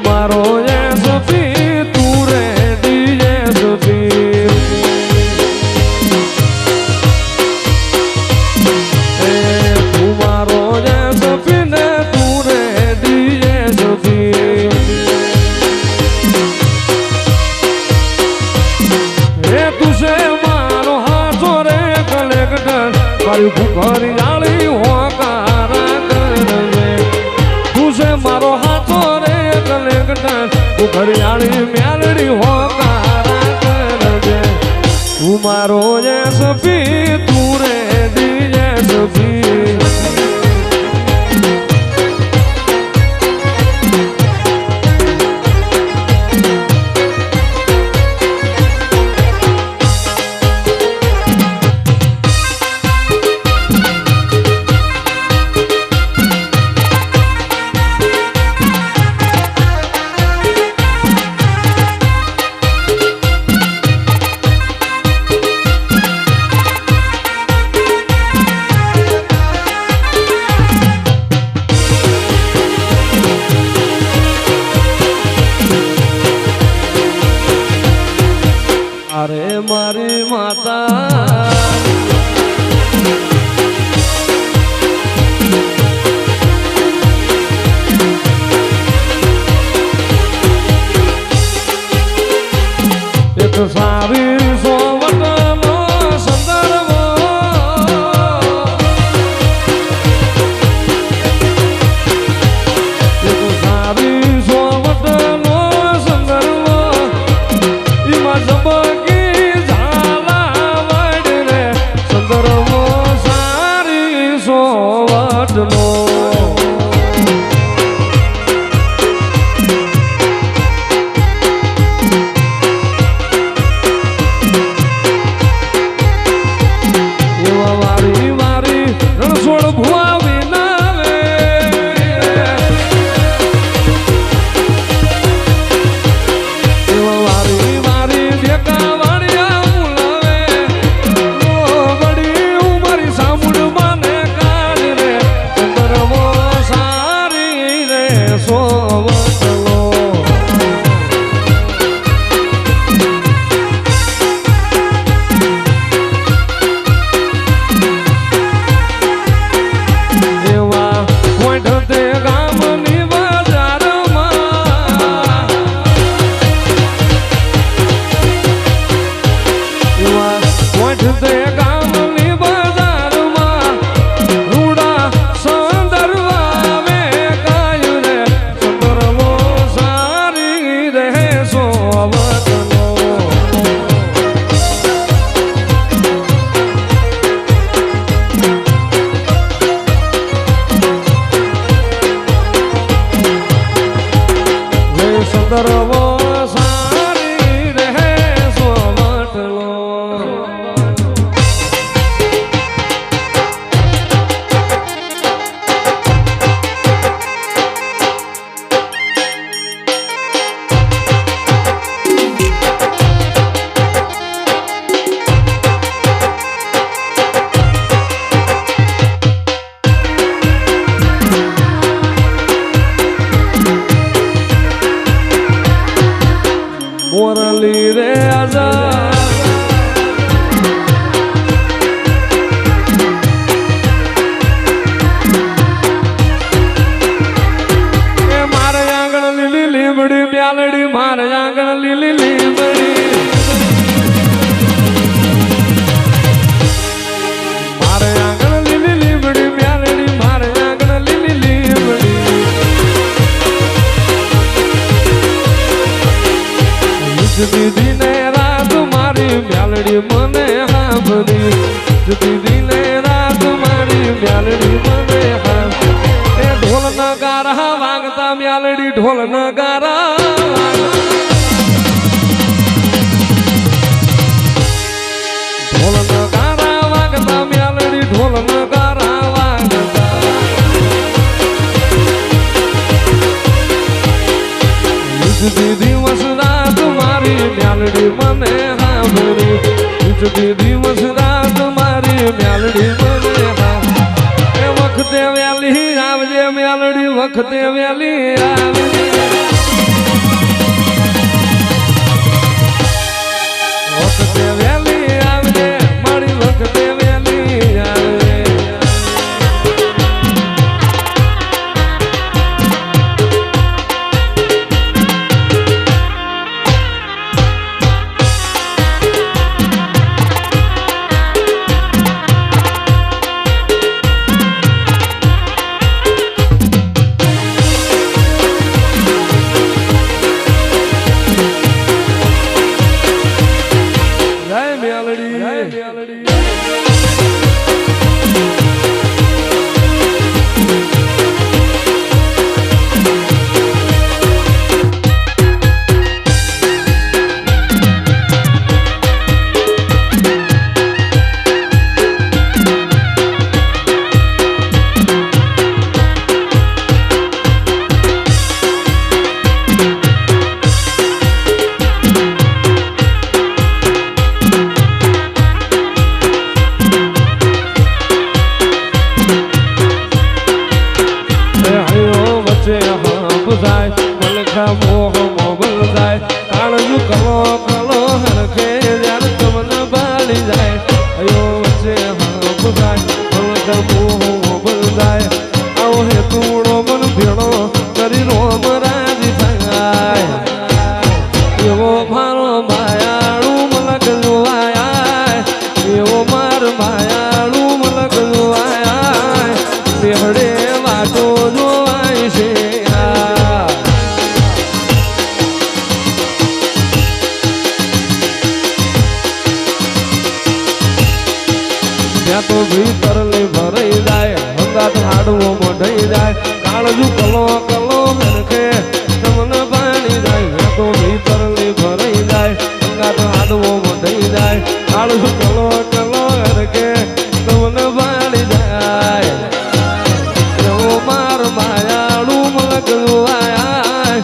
મારો એસપી તું ready SP તું મારો એસપી ને તું રેડી એસપી તું છે મારો હાથો રે કલેક્ટર મારી ભૂખરી આળી હોકારા કરજે તું છે મારો હાથો રે કલેક્ટર ભૂખરી મેલડી હોકારા કરજે તું મારો એસપી તું રેડી એસપી અરે મારી માતા એક સારી સોવટનો સંદર્ભ એક સારી સોવટનો સંદર્ભ એમાં જબકી ઝાલાવડ રે સંદર્ભ સારી સોવટનો મોરલી રે આઝાદ એ મારે આંગણ લીલી લીમડી મ્યાલડી મારે આંગણ લીલી લીમડી મારે આંગણ લીલી લીમડી મ્યાલડી મારે આંગણ લીલી લીમડી દીદી ને રાત મારી મ્યાલડી મને સાંભળી દીદી ને રાત મારી મ્યાલડી મને સાંભળી એ ઢોલ નગારા વાગતા મ્યાલડી ઢોલ નગારા ઢોલ નગારા વાગતા મ્યાલડી ઢોલ નગારા વાગતા દિવસ રાત મારી મ્યાલડી મને સાંભળી દિવસ રાત મારી મ્યાલડી મને સાંભળી એ વખતે વેલી આવજે મ્યાલડી વખતે વેલી આવજે આખા મોહ મોગલ જાય કાળજુ કલો કલો હરખે જ્યારે તમને બાળી જાય અયો વચ્ચે હાપ જાય આખા મોહ મોગલ જાય આવો હે તુડો મન ભેળો કરી રોમ રાજી થાય એવો મારો માયાળું મલક જોવાયા એવો માર માયાળું મલક જોવાયા બેહડે વાટો જોવાય છે ત્યાં તો ભીતર ની ભરાઈ જાય હંગાત હાડવો મોઢાઈ જાય કાળજુ કલો કલો હરખે તમને પાણી જાય ત્યાં તો ભીતર ની ભરાઈ જાય હંગાત હાડવો મોઢાઈ જાય કાળજુ કલો કલો હરખે તમને પાણી જાય એવો માર માયાળું મલક જોવાયા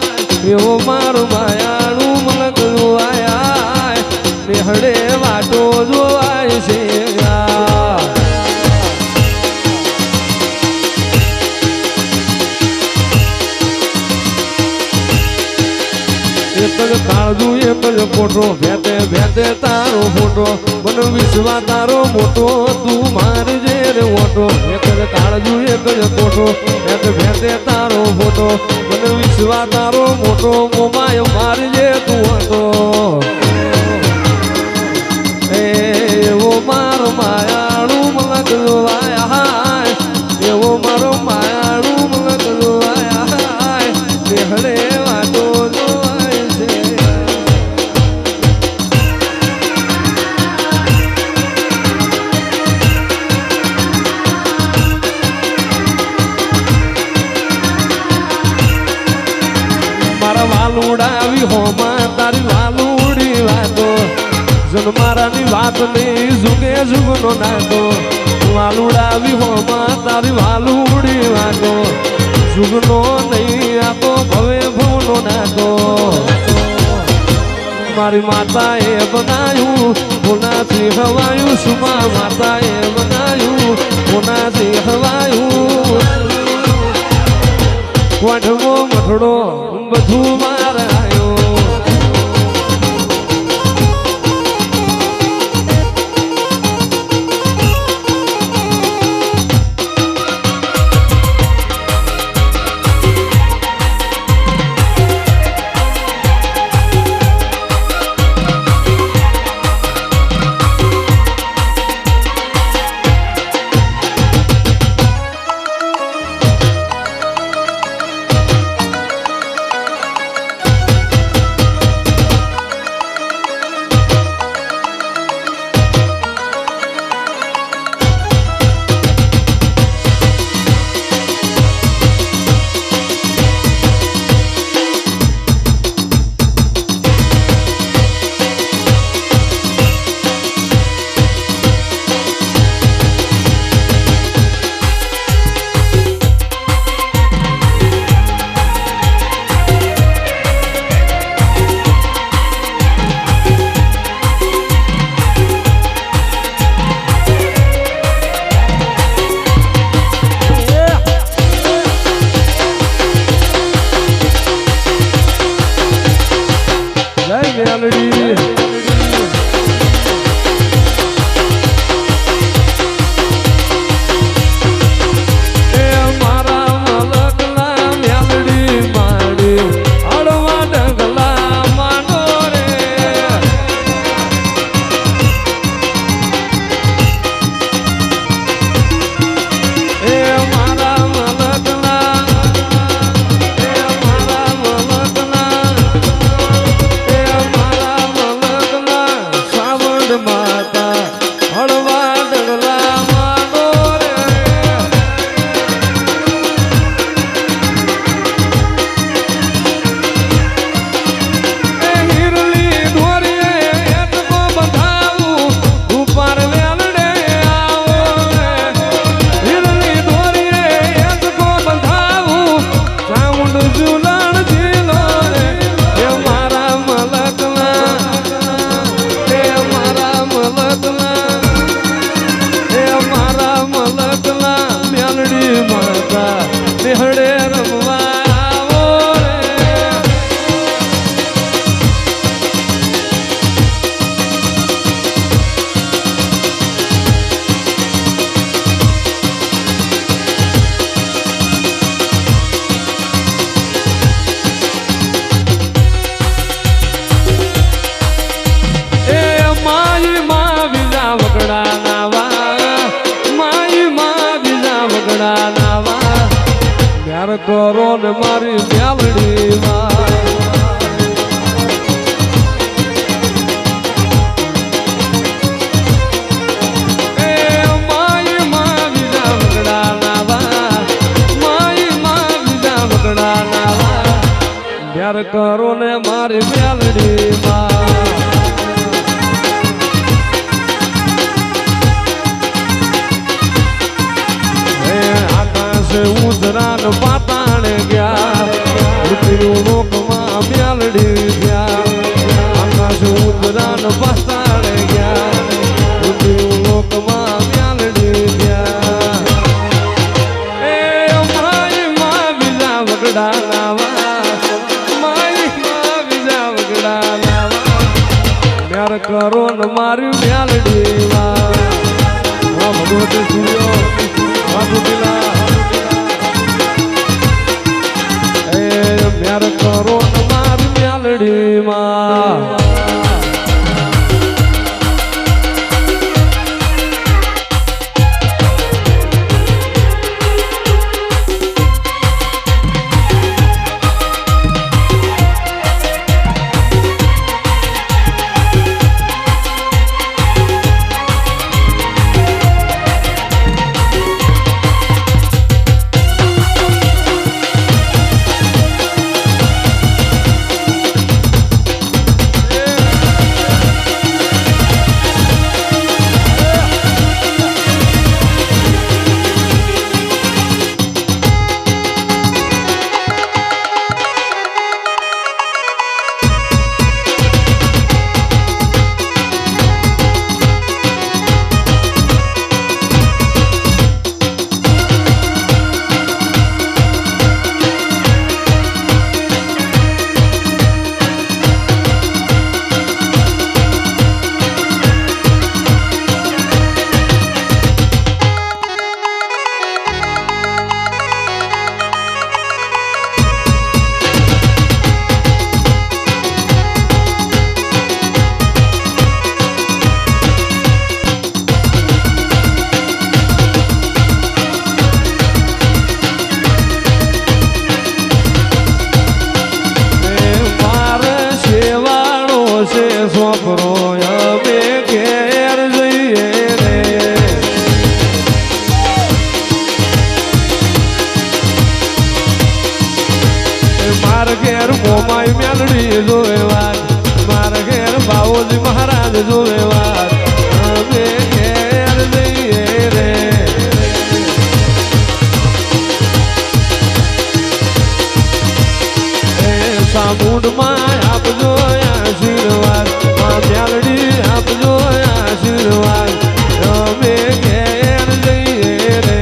એવો માર માયાળું મલક જોવાયા બેહડે વાટો જોવાય છે એક જ કાળજુ એક જ કોઠો ભેતે ભેતે તારો ફોટો મને વિશ્વા તારો મોટો તું મારી જે રે ઓટો એક જ કાળજુ એક જ કોઠો ભેતે ભેતે તારો ફોટો મને વિશ્વા તારો મોટો મોમાય મારી જે તું હતો એવો મારો માયાળું મલક જોવાયા એવો મારો માયાળું મલક જોવાયા બેહડે વાટો જોવાય છે મારા વાલુડા આવી હોમાં તારી વાલુડી વાતો જન્મારાની વાત નહીં જુગે જુગનો નાતો વાલુડાવી હોમાં તારી વાલુડી વાતો જુગનો નહીં આતો ભવે ભવનો નાતો મારી માતાએ બનાયું કોનાથી હવાયું સુમા માતાએ બનાયું કોનાથી હવાયું વાઢવો મઠડો બધું મારાયો કરો ને મારી મ્યાલડીમાં કરો ને મારી મેલડીમાં હે આકાશે ઉજરાન પાતાણે ગયા પૃથ્વીનું લોકમાં મેલડી ગયા આકાશે ઉજરાન પાતાણે ગયા પૃથ્વીનું લોકમાં મેલડી ગયા એ મારી માં બીજા વગડા નાવા કરો ને મારી મ્યાલડીમાં ભગવતી સૂર્યો મ્યાર કરો ને મારી મ્યાલડીમાં ઘેર મોમાઈ મેલડી જોવે વાત મારા ઘેર બાવોજી મહારાજ જોવે વાત અમે ઘેર જઈએ રે સામુંડમાં આપજો આશીર્વાદ મેલડી આપજો આશીર્વાદ અમે ઘેર જઈએ રે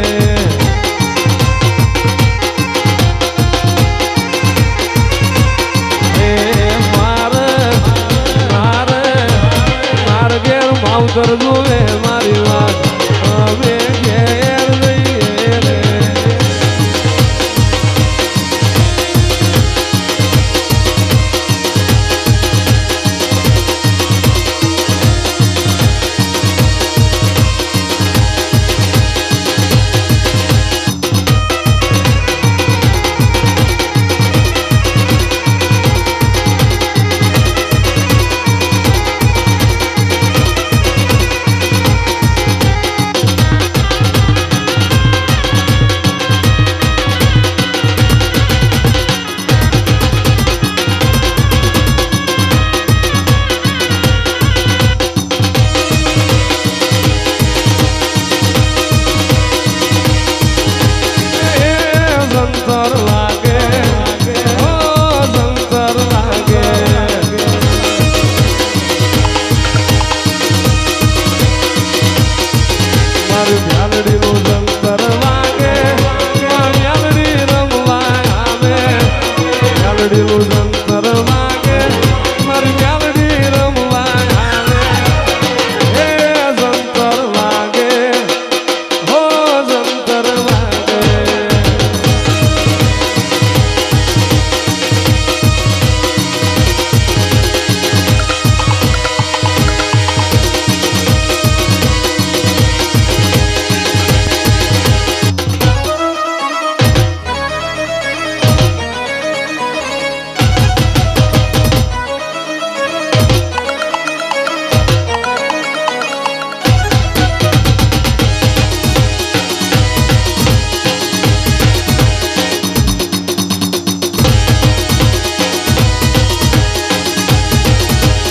માવતર જોવે મારી વાત અમે ઘેર જઈએ રે મેલડી રમવા આવે મેલડી